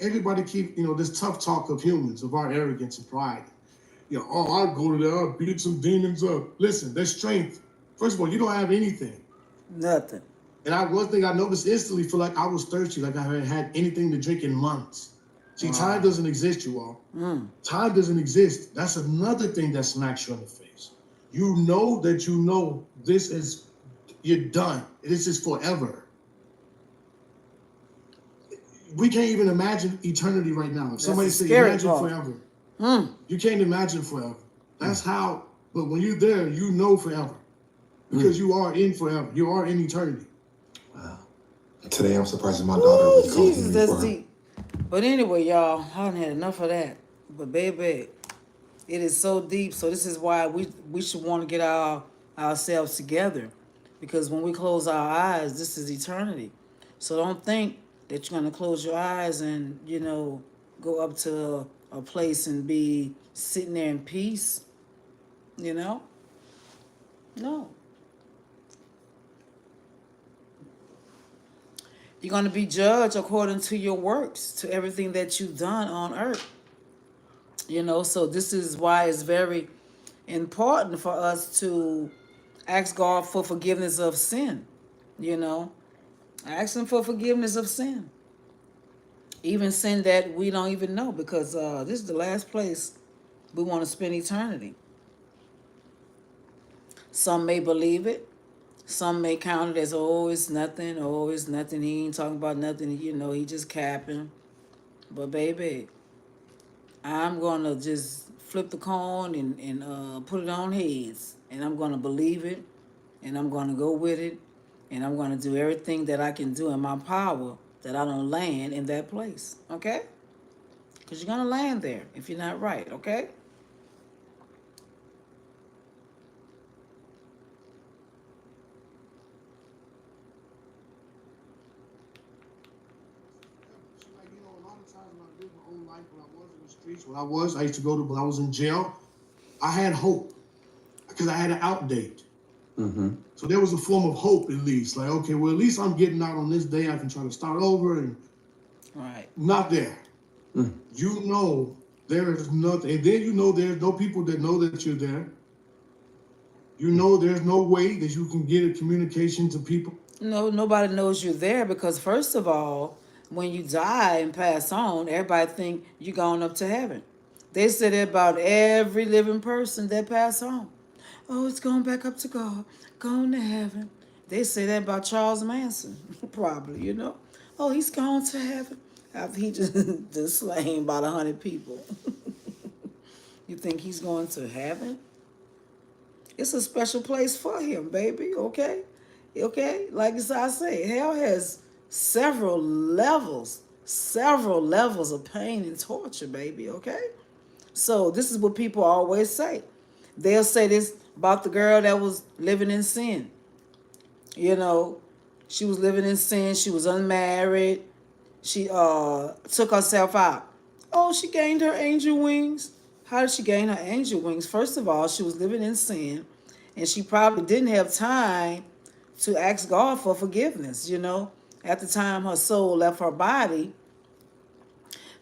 everybody keep, this tough talk of humans, of our arrogance and pride. I'll go to there, I'll beat some demons up. Listen, their strength. First of all, you don't have anything. Nothing. And one thing I noticed instantly, feel like I was thirsty, like I haven't had anything to drink in months. See, time doesn't exist, you all. Time doesn't exist. That's another thing that smacks you in the face. You know that you're done. This is forever. We can't even imagine eternity right now. If somebody the said scary imagine part. forever. You can't imagine forever. That's how, but when you're there, you know forever. Because you are in forever. You are in eternity. Wow. Today I'm surprising my daughter Ooh, with calling Jesus, me that's for her. deep. But anyway, y'all, I done had enough of that. But baby, it is so deep. So this is why we should want to get ourselves together, because when we close our eyes, this is eternity. So don't think that you're gonna close your eyes and go up to a place and be sitting there in peace. No. You're going to be judged according to your works, to everything that you've done on earth. So this is why it's very important for us to ask God for forgiveness of sin. Ask Him for forgiveness of sin. Even sin that we don't even know, because this is the last place we want to spend eternity. Some may believe it. Some may count it as, it's nothing, it's nothing. He ain't talking about nothing, he just capping. But baby, I'm going to just flip the coin and put it on heads. And I'm going to believe it. And I'm going to go with it. And I'm going to do everything that I can do in my power that I don't land in that place. Okay? Because you're going to land there if you're not right. Okay? Like, a lot of times when I lived my own life, when I was in the streets, I used to go to, when I was in jail, I had hope because I had an out date. So there was a form of hope, at least. Like, okay, well, at least I'm getting out on this day. I can try to start over, and Right. not there. There is nothing. And then there's no people that know that you're there. There's no way that you can get a communication to people. No, nobody knows you're there, because first of all, when you die and pass on, everybody think you're going up to heaven. They say that about every living person that pass on. Oh, it's going back up to God, going to heaven. They say that about Charles Manson, probably, Oh, he's gone to heaven after he just slain about 100 people. You think he's going to heaven? It's a special place for him, baby, okay? Okay? Like I say, hell has several levels of pain and torture, baby, okay? So this is what people always say. They'll say this about the girl that was living in sin. She was living in sin. She was unmarried. She took herself out. Oh, she gained her angel wings. How did she gain her angel wings? First of all, she was living in sin, and she probably didn't have time to ask God for forgiveness, At the time her soul left her body.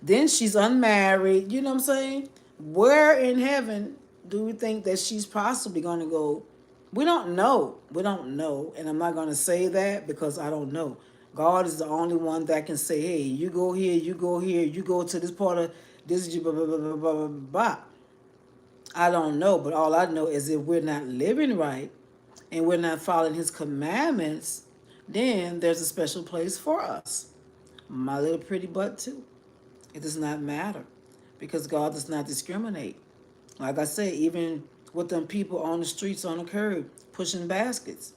Then she's unmarried, you know what I'm saying? Where in heaven do we think that she's possibly going to go? We don't know. And I'm not going to say that because I don't know. God is the only one that can say, hey, you go here, you go here, you go to this part of this, blah, blah, blah, blah, blah, blah, blah. I don't know, but all I know is if we're not living right and we're not following His commandments, then there's a special place for us. My little pretty butt too. It does not matter, because God does not discriminate. Like I say, even with them people on the streets, on the curb, pushing baskets,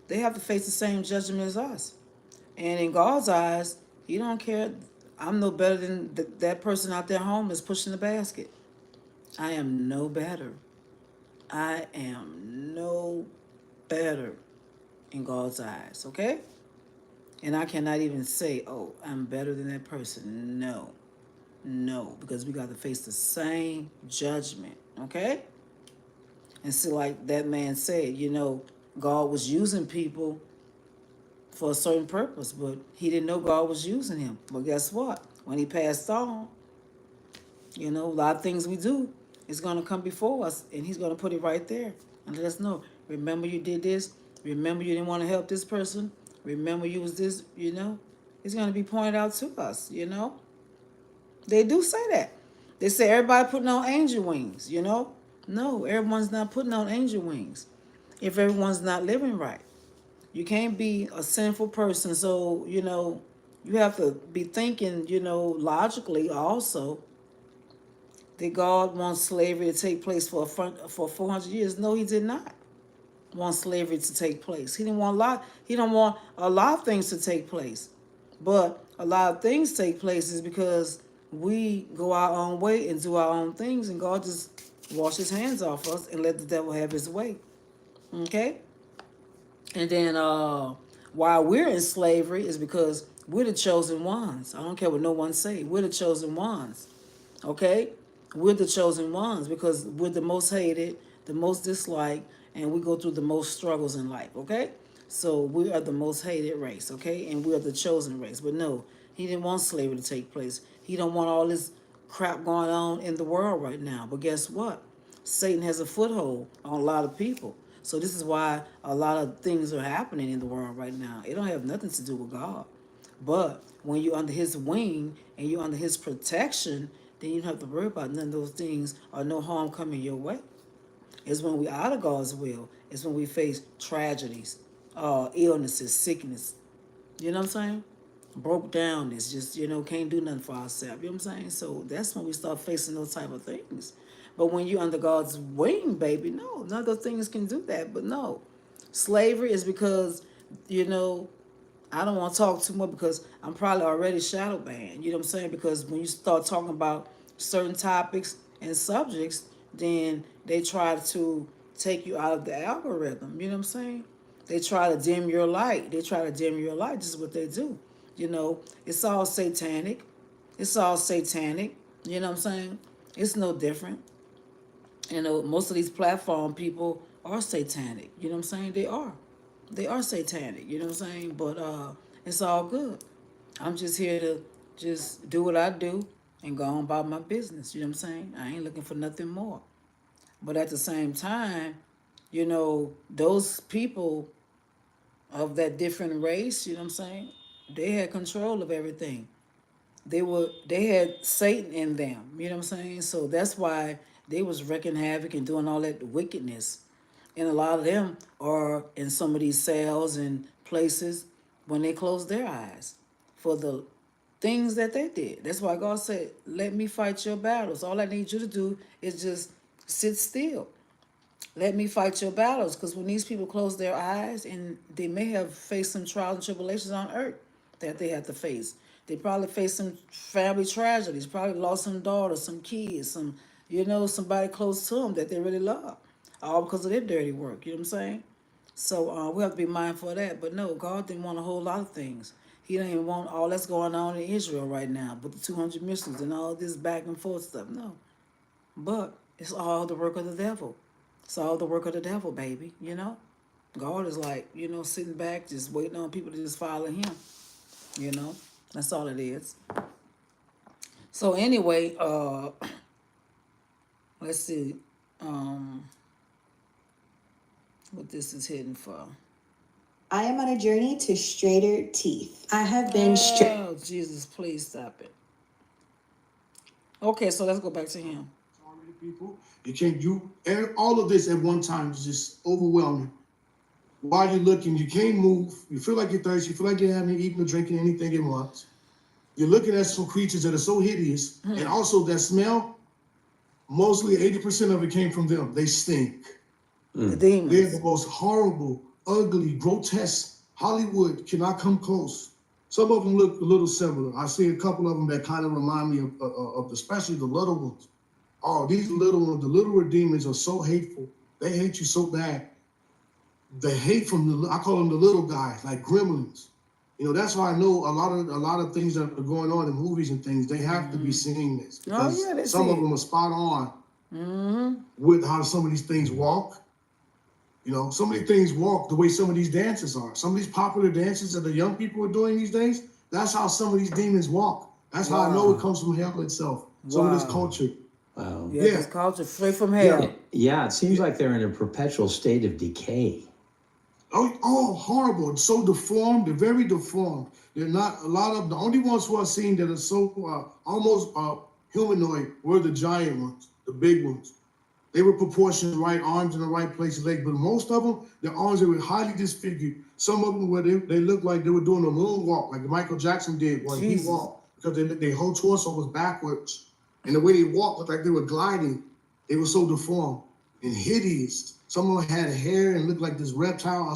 they have to face the same judgment as us. And in God's eyes, He don't care. I'm no better than that person out there homeless pushing the basket. I am no better. I am no better in God's eyes, okay? And I cannot even say, oh, I'm better than that person. No, because we got to face the same judgment, okay? And see, like that man said, God was using people for a certain purpose, but he didn't know God was using him. But guess what? When he passed on, a lot of things we do is going to come before us, and He's going to put it right there and let us know. Remember you did this. Remember you didn't want to help this person. Remember you was this, It's going to be pointed out to us, They do say that. They say everybody putting on angel wings, No, everyone's not putting on angel wings if everyone's not living right. You can't be a sinful person, so, you have to be thinking, logically also. Did God want slavery to take place for 400 years? No, He did not want slavery to take place. He didn't want a lot of things to take place. But a lot of things take place is because we go our own way and do our own things, and God just wash his hands off us and let the devil have his way. Okay? And then while we're in slavery is because we're the chosen ones. I don't care what no one say. We're the chosen ones. Okay? We're the chosen ones because we're the most hated, the most disliked, and we go through the most struggles in life. Okay? So we are the most hated race. Okay? And we are the chosen race. But no, he didn't want slavery to take place. He don't want all this crap going on in the world right now. But guess what? Satan has a foothold on a lot of people. So this is why a lot of things are happening in the world right now. It don't have nothing to do with God. But when you're under his wing and you're under his protection, then you don't have to worry about none of those things or no harm coming your way. It's when we out of God's will. It's when we face tragedies, illnesses, sickness. You know what I'm saying? Broke down. It's just, can't do nothing for ourselves. You know what I'm saying? So that's when we start facing those type of things. But when you're under God's wing, baby, no, none of those things can do that. But no, slavery is because, I don't want to talk too much because I'm probably already shadow banned. You know what I'm saying? Because when you start talking about certain topics and subjects, then they try to take you out of the algorithm. You know what I'm saying? They try to dim your light. This is what they do. It's all satanic. It's all satanic. You know what I'm saying? It's no different. Most of these platform people are satanic. You know what I'm saying? They are. They are satanic. You know what I'm saying? But it's all good. I'm just here to just do what I do and go on about my business. You know what I'm saying? I ain't looking for nothing more. But at the same time, those people of that different race, you know what I'm saying? They had control of everything. They had Satan in them, you know what I'm saying? So that's why they was wreaking havoc and doing all that wickedness. And a lot of them are in some of these cells and places when they close their eyes for the things that they did. That's why God said, let me fight your battles. All I need you to do is just sit still. Let me fight your battles. Because when these people close their eyes, and they may have faced some trials and tribulations on earth that they have to face. They probably faced some family tragedies, probably lost some daughters, some kids, somebody close to them that they really love. All because of their dirty work, you know what I'm saying? So we have to be mindful of that. But no, God didn't want a whole lot of things. He didn't even want all that's going on in Israel right now with the 200 missiles and all this back and forth stuff. No. But it's all the work of the devil. It's all the work of the devil, baby, God is like, sitting back, just waiting on people to just follow him. That's all it is. So anyway, let's see what this is hitting for. I am on a journey to straighter teeth. I have been straight. Oh, Jesus, please stop it. Okay, so let's go back to him. People, and all of this at one time is just overwhelming. While you're looking, you can't move. You feel like you're thirsty. You feel like you haven't eaten or drinking anything at once. You're looking at some creatures that are so hideous, and also that smell. Mostly 80% of it came from them. They stink. The demons. They're the most horrible, ugly, grotesque. Hollywood cannot come close. Some of them look a little similar. I see a couple of them that kind of remind me of especially the little ones. Oh, these little ones, the littler demons are so hateful. They hate you so bad. The hate from I call them the little guys, like gremlins. That's why I know a lot of things that are going on in movies and things. They have to be seeing this because some of them are spot on with how some of these things walk. Some of these things walk the way some of these dances are. Some of these popular dances that the young people are doing these days. That's how some of these demons walk. That's how I know it comes from hell itself. Some of this culture. Wow. Yeah, this culture straight from hell. Yeah, it seems like they're in a perpetual state of decay. Oh, horrible. It's so deformed. They're very deformed. They're not a lot of the only ones who I've seen that are so almost humanoid were the giant ones, the big ones. They were proportioned right, arms in the right place, legs, but most of them, their arms were highly disfigured. Some of them where they looked like they were doing a moonwalk, like Michael Jackson did when he walked, because their whole torso was backwards. And the way they walked looked like they were gliding. They were so deformed and hideous. Some of them had hair and looked like this reptile.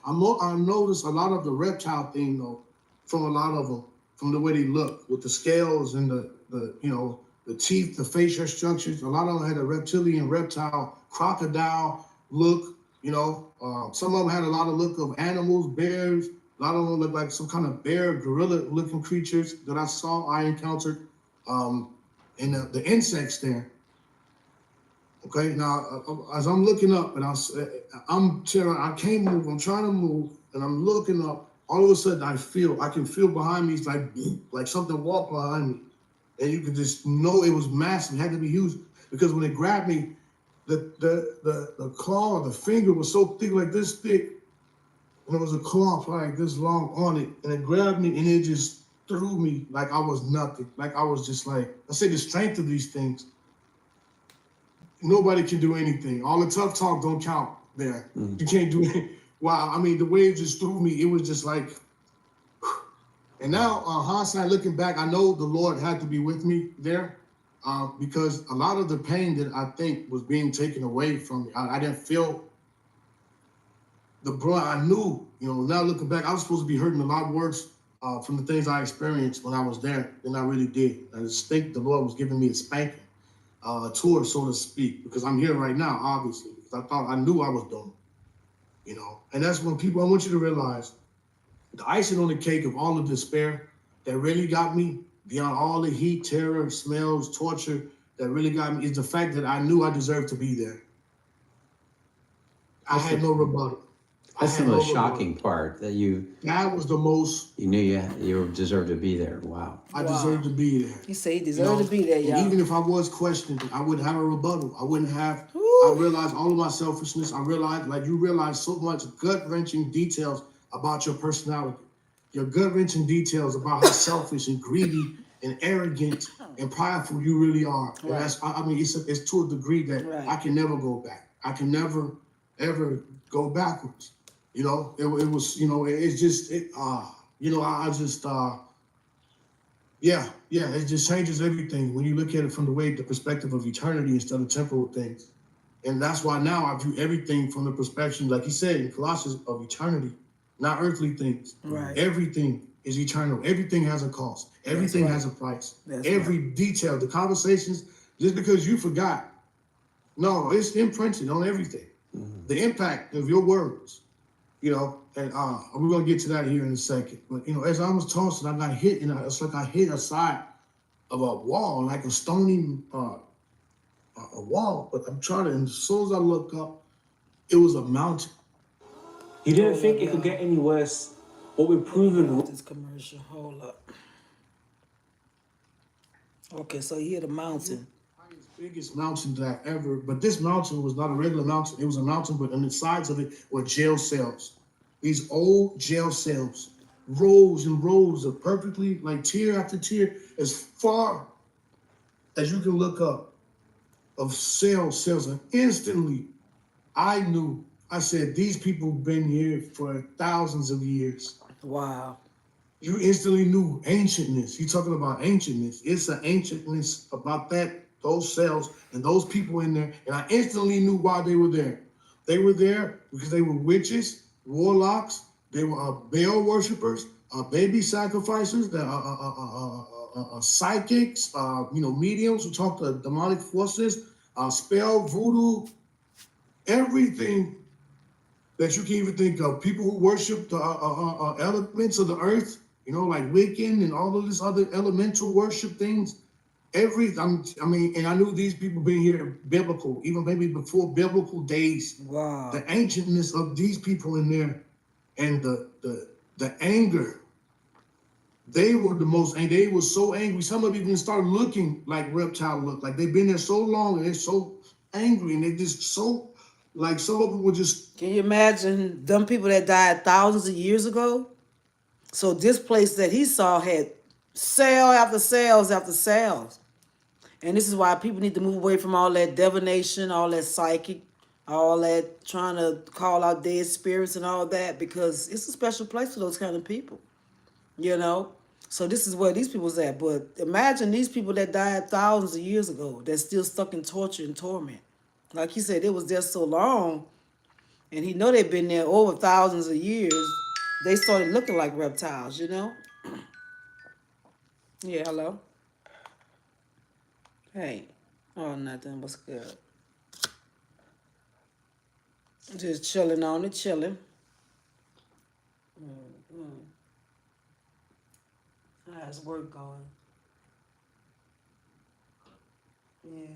I noticed a lot of the reptile thing though, from a lot of them, from the way they look with the scales and the teeth, the facial structures. A lot of them had a reptilian, reptile, crocodile look. Some of them had a lot of look of animals, bears. A lot of them looked like some kind of bear, gorilla-looking creatures that I encountered, and the insects there. Okay, now as I'm looking up and I can't move. I'm trying to move, and I'm looking up. All of a sudden, I can feel behind me. It's like something walked behind me, and you could just know it was massive. It had to be huge because when it grabbed me, the claw or the finger was so thick, like this thick, and there was a claw like this long on it, and it grabbed me and it just threw me like I was nothing. Like I was just like, I say the strength of these things. Nobody can do anything. All the tough talk don't count there. You can't do it. Wow, I mean, the wave just threw me. It was just like, and now, hindsight, looking back, I know the Lord had to be with me there because a lot of the pain that I think was being taken away from me, I didn't feel the brunt. I knew, now looking back, I was supposed to be hurting a lot worse from the things I experienced when I was there than I really did. I just think the Lord was giving me a spanking. Tour, so to speak, because I'm here right now, obviously, because I knew I was done, and that's when I want you to realize the icing on the cake of all the despair that really got me beyond all the heat, terror, smells, torture that really got me is the fact that I knew I deserved to be there. I had no rebuttal. That's the most shocking part That was the most. You knew you deserved to be there. Wow. I deserved to be there. He said he deserved to be there, y'all. Even if I was questioned, I wouldn't have a rebuttal. I wouldn't have. I realized all of my selfishness. I realized, like you realize, so much gut-wrenching details about your personality. Your gut-wrenching details about how selfish and greedy and arrogant and prideful you really are. Right. It's to a degree that I can never go back. I can never, ever go backwards. It was, it's just, it just changes everything when you look at it from the perspective of eternity instead of temporal things. And that's why now I view everything from the perspective, like he said in Colossians, of eternity, not earthly things. Right. Everything is eternal. Everything has a cost. Everything has a price. Every detail, the conversations, just because you forgot, no, it's imprinted on everything. Mm-hmm. The impact of your words. And we're going to get to that here in a second. But, as I was tossing, I got hit, and it's like I hit a side of a wall, like a stony a wall. But I'm trying to, and as soon as I look up, it was a mountain. You didn't think it could get any worse? What we've proven... This commercial, hold up. Okay, so he hit a mountain. Biggest mountain that I ever, but this mountain was not a regular mountain. It was a mountain, but on the sides of it were jail cells. These old jail cells, rows and rows of perfectly, like tier after tier, as far as you can look up, of cells. And instantly, I said, these people have been here for thousands of years. Wow. You instantly knew ancientness. You're talking about ancientness. It's an ancientness about those cells and those people in there, and I instantly knew why they were there. They were there because they were witches, warlocks, they were Baal worshippers, baby sacrificers, psychics, mediums who talk to demonic forces, spell, voodoo, everything that you can even think of. People who worship the elements of the earth, like Wiccan and all of this other elemental worship things. And I knew these people been here biblical, even maybe before biblical days. Wow. The ancientness of these people in there and the anger. They were the most, and they were so angry. Some of them even started looking like reptile look, like they've been there so long and they're so angry and they just so, like some of them were just. Can you imagine them people that died thousands of years ago? So this place that he saw had cell after cells after cells. And this is why people need to move away from all that divination, all that psychic, all that trying to call out dead spirits and all that, because it's a special place for those kind of people, So this is where these people's at. But imagine these people that died thousands of years ago that's still stuck in torture and torment. Like he said, it was there so long, and he know they've been there over thousands of years. They started looking like reptiles, Yeah, hello? Hey. Oh, nothing. What's good? Just chilling on it, chilling. How's work going? Yeah.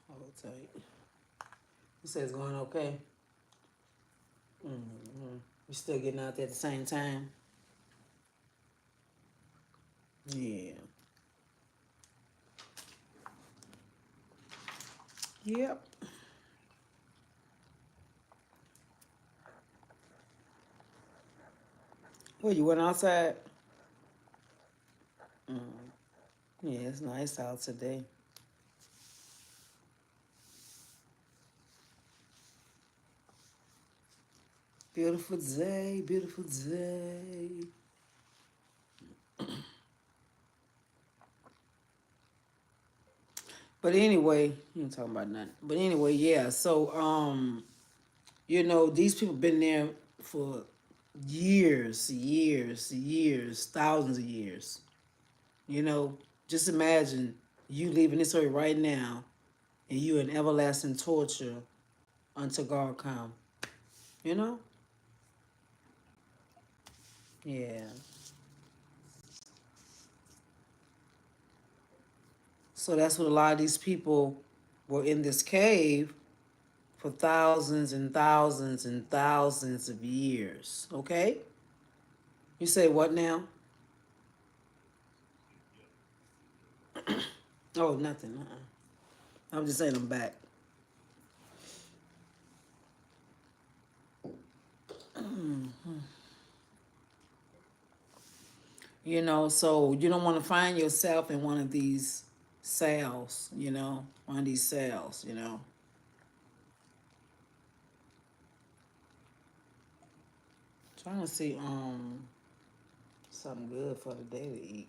Hold tight. You say it's going okay? You still getting out there at the same time? Yeah. Yep. Well, you went outside? Yeah, it's nice out today. Beautiful day, beautiful day. But anyway, you ain't talking about nothing. But anyway, yeah. So, you know, these people been there for years, thousands of years. You know, just imagine you leaving this earth right now, and you in everlasting torture until God come. You know? Yeah. So that's what a lot of these people were in this cave for thousands and thousands and thousands of years. Okay? You say what now? Oh, nothing. I'm just saying I'm back. You know, so you don't want to find yourself in one of these cells, you know, one of these cells, you know. Trying to see something good for the day to eat.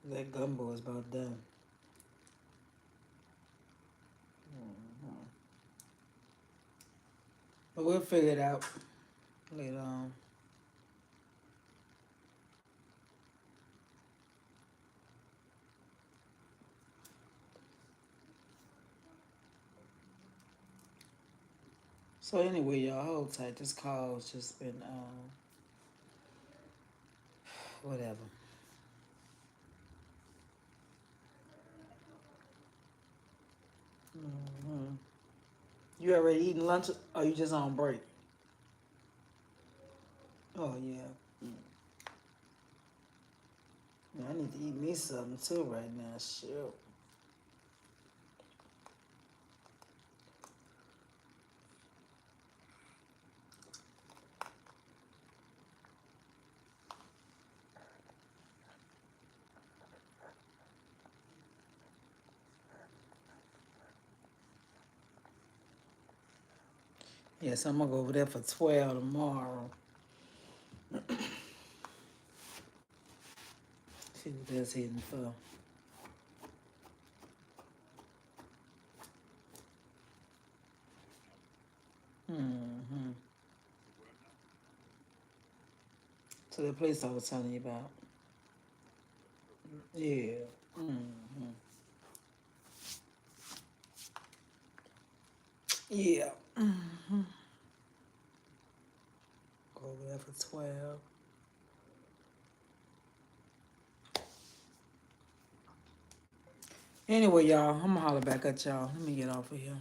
That gumbo is about done. But we'll figure it out later on. So anyway, y'all hold tight. This call has just been whatever. You already eating lunch or you just on break? Oh yeah. Man, I need to eat me something too right now. Sure. Yes, I'm gonna go over there for 12 tomorrow. See what that's hitting for. So the place I was telling you about. Yeah. Yeah. Go over there for 12. Anyway, y'all, I'm gonna holler back at y'all. Let me get off of here.